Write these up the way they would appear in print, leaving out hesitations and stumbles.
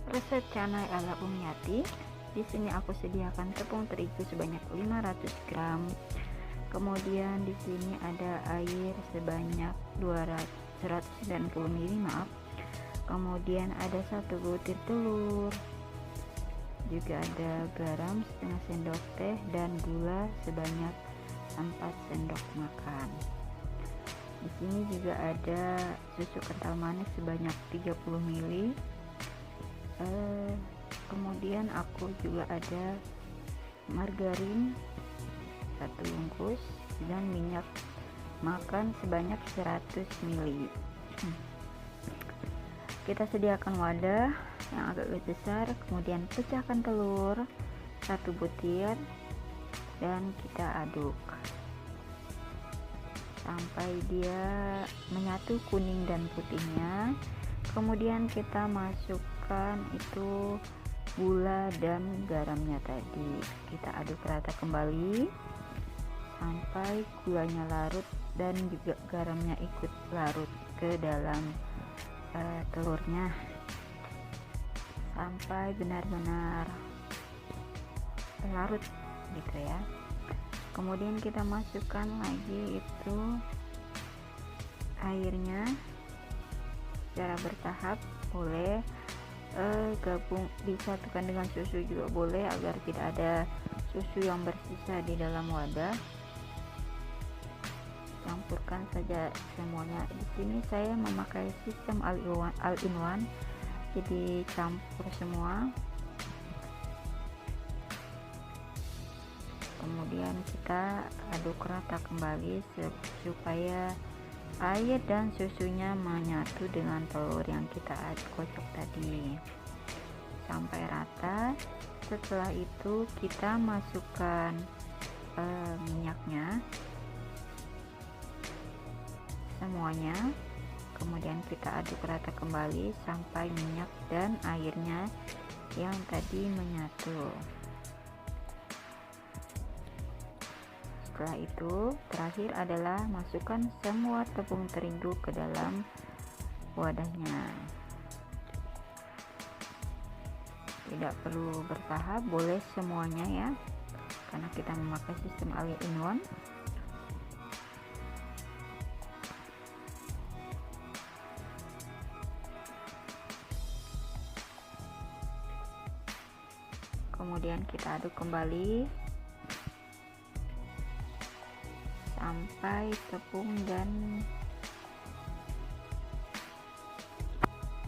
Resep canai ala Umyati. Di sini aku sediakan tepung terigu sebanyak 500 gram. Kemudian di sini ada air sebanyak 190 ml, maaf. Kemudian ada 1 butir telur. Juga ada garam setengah sendok teh dan gula sebanyak 4 sendok makan. Di sini juga ada susu kental manis sebanyak 30 ml. Kemudian aku juga ada margarin 1 bungkus dan minyak makan sebanyak 100 ml. Kita sediakan wadah yang agak besar, kemudian pecahkan telur 1 butir dan kita aduk sampai dia menyatu kuning dan putihnya. Kemudian kita masukkan itu gula dan garamnya tadi, kita aduk rata kembali sampai gulanya larut dan juga garamnya ikut larut ke dalam telurnya sampai benar-benar larut gitu ya. Kemudian kita masukkan lagi itu airnya secara bertahap, boleh gabung disatukan dengan susu juga boleh agar tidak ada susu yang bersisa di dalam wadah. Campurkan saja semuanya. Di sini saya memakai sistem all-in-one, jadi campur semua. Kemudian kita aduk rata kembali supaya air dan susunya menyatu dengan telur yang kita kocok tadi sampai rata. Setelah itu kita masukkan minyaknya semuanya, kemudian kita aduk rata kembali sampai minyak dan airnya yang tadi menyatu. Setelah itu terakhir adalah masukkan semua tepung terigu ke dalam wadahnya. Tidak perlu bertahap, boleh semuanya ya, karena kita memakai sistem all-in-one. Kemudian kita aduk kembali sampai tepung dan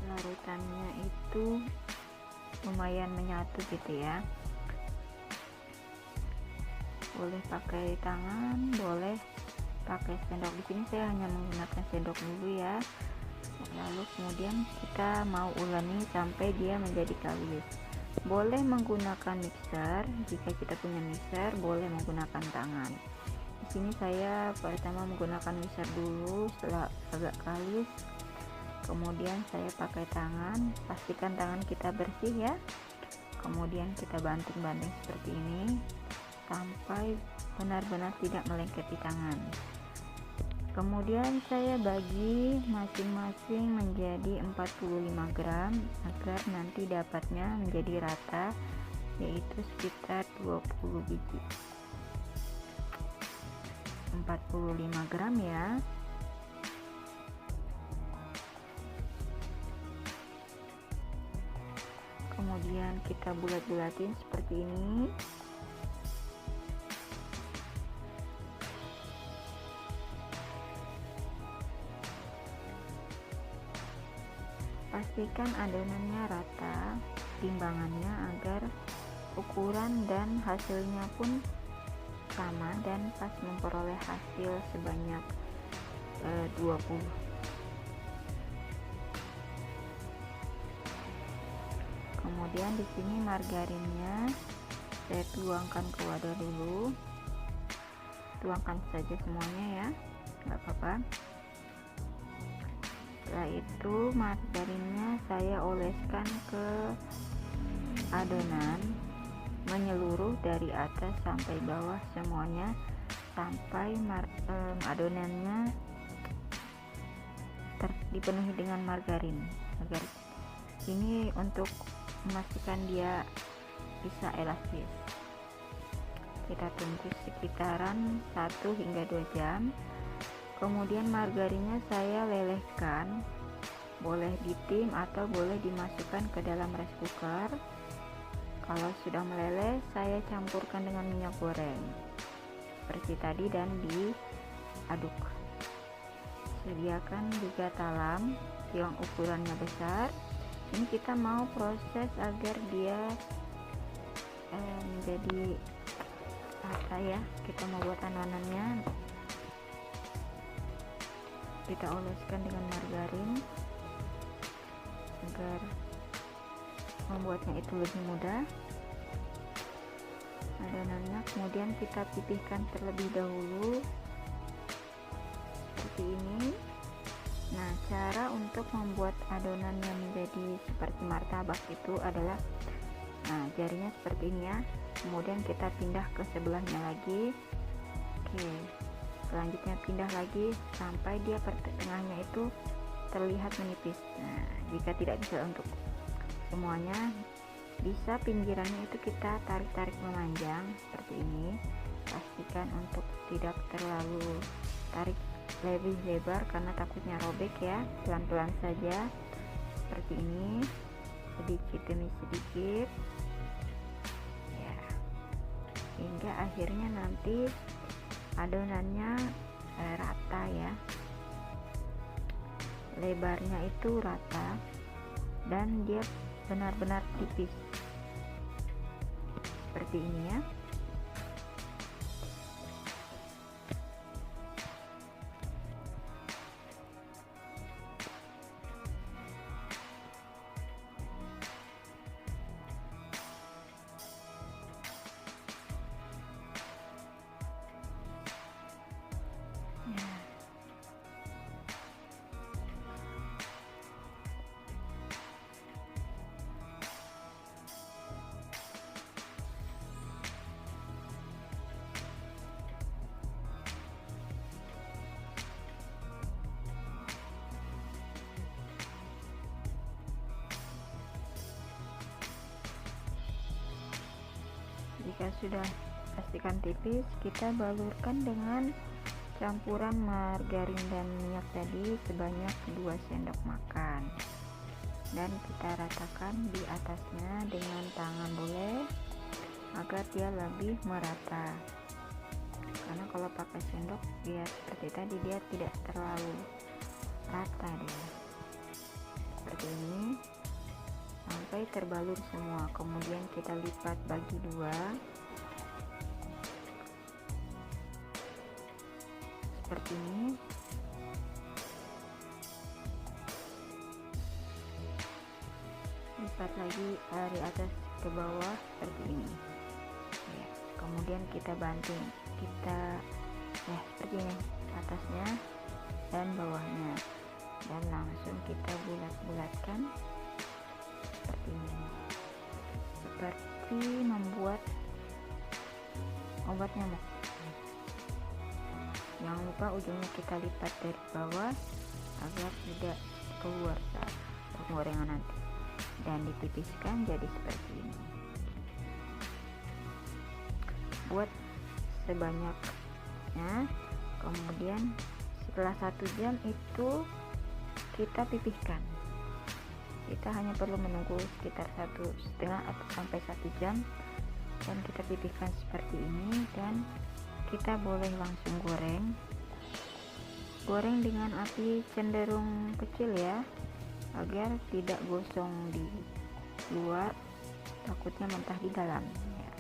larutannya itu lumayan menyatu gitu ya. Boleh pakai tangan, boleh pakai sendok. Di sini saya hanya menggunakan sendok dulu ya. Lalu kemudian kita mau uleni sampai dia menjadi kalis. Boleh menggunakan mixer, jika kita punya mixer boleh menggunakan tangan. Di sini saya pertama menggunakan mixer dulu, setelah agak kalis kemudian saya pakai tangan. Pastikan tangan kita bersih ya. Kemudian kita banting-banting seperti ini sampai benar-benar tidak melengket di tangan. Kemudian saya bagi masing-masing menjadi 45 gram agar nanti dapatnya menjadi rata, yaitu sekitar 20 biji. 45 gram ya. Kemudian kita bulat-bulatin seperti ini. Pastikan adonannya rata, timbangannya agar ukuran dan hasilnya pun sama dan pas memperoleh hasil sebanyak 20. Kemudian di sini margarinnya saya tuangkan ke wadah dulu. Tuangkan saja semuanya ya, nggak apa-apa. Setelah itu margarinnya saya oleskan ke adonan, menyeluruh dari atas sampai bawah semuanya sampai adonannya dipenuhi dengan margarin. Agar ini untuk memastikan dia bisa elastis. Kita tunggu sekitaran 1 hingga 2 jam. Kemudian margarinnya saya lelehkan, boleh ditim atau boleh dimasukkan ke dalam rice cooker. Kalau sudah meleleh, saya campurkan dengan minyak goreng seperti tadi dan diaduk. Sediakan juga talam yang ukurannya besar. Ini kita mau proses agar dia menjadi rata ya. Kita mau buat adonannya, kita oleskan dengan margarin agar membuatnya itu lebih mudah adonannya. Kemudian kita pipihkan terlebih dahulu seperti ini. Nah, cara untuk membuat adonan yang menjadi seperti martabak itu adalah, nah, jarinya seperti ini ya. Kemudian kita pindah ke sebelahnya lagi. Oke, selanjutnya pindah lagi sampai dia pertengahnya itu terlihat menipis. Nah, jika tidak bisa untuk semuanya, bisa pinggirannya itu kita tarik-tarik memanjang seperti ini. Pastikan untuk tidak terlalu tarik lebih lebar karena takutnya robek ya. Pelan-pelan saja seperti ini, sedikit demi sedikit ya, hingga akhirnya nanti adonannya rata ya, lebarnya itu rata dan dia benar-benar tipis seperti ini ya. Jika sudah pastikan tipis, kita balurkan dengan campuran margarin dan minyak tadi sebanyak 2 sendok makan dan kita ratakan di atasnya dengan tangan boleh agar dia lebih merata, karena kalau pakai sendok dia seperti tadi, dia tidak terlalu rata dia seperti ini sampai terbalur semua. Kemudian kita lipat bagi 2 seperti ini. Lipat lagi dari atas ke bawah seperti ini ya. Kemudian kita banting, kita ya seperti ini, atasnya dan bawahnya, dan langsung kita bulat-bulatkan seperti ini, seperti membuat obat nyamuk. Jangan lupa ujungnya kita lipat dari bawah agar tidak keluar saat penggorengan nanti, dan ditipiskan jadi seperti ini. Buat sebanyaknya. Kemudian setelah 1 jam itu kita pipihkan. Kita hanya perlu menunggu sekitar 1,5 atau sampai 1 jam dan kita pipihkan seperti ini, dan kita boleh langsung goreng dengan api cenderung kecil ya, agar tidak gosong di luar, takutnya mentah di dalam ya.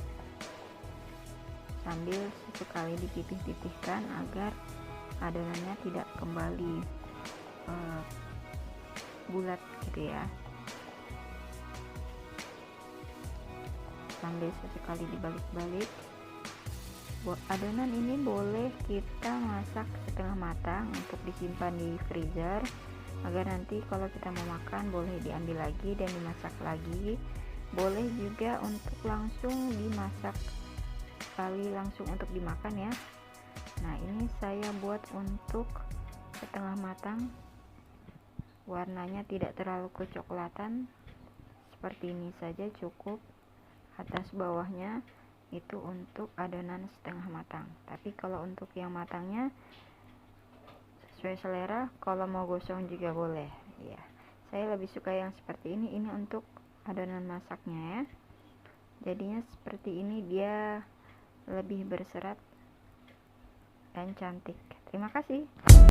Sambil sesekali dipipih-pipihkan agar adonannya tidak kembali bulat gitu ya. Sambil sesekali dibalik-balik. Adonan ini boleh kita masak setengah matang untuk disimpan di freezer, agar nanti kalau kita mau makan boleh diambil lagi dan dimasak lagi. Boleh juga untuk langsung dimasak sekali langsung untuk dimakan ya. Nah, ini saya buat untuk setengah matang, warnanya tidak terlalu kecoklatan seperti ini saja cukup. Atas bawahnya itu untuk adonan setengah matang, tapi kalau untuk yang matangnya sesuai selera, kalau mau gosong juga boleh ya. Saya lebih suka yang seperti ini untuk adonan masaknya ya. Jadinya seperti ini, dia lebih berserat dan cantik. Terima kasih.